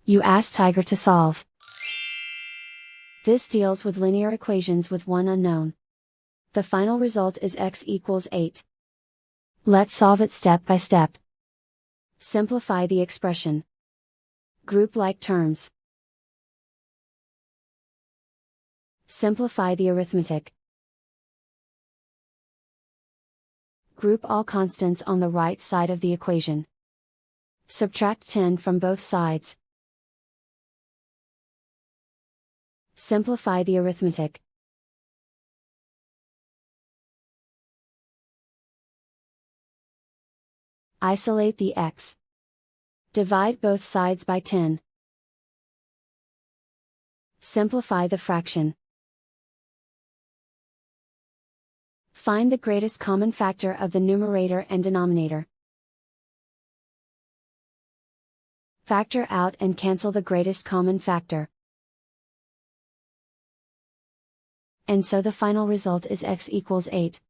You ask Tiger to solve. This deals with linear equations with one unknown. The final result is x equals 8. Let's solve it step by step. Simplify the expression. Group like terms. Simplify the arithmetic. Group all constants on the right side of the equation. Subtract 10 from both sides. Simplify the arithmetic. Isolate the x. Divide both sides by 10. Simplify the fraction. Find the greatest common factor of the numerator and denominator. Factor out and cancel the greatest common factor. And so the final result is x equals 8.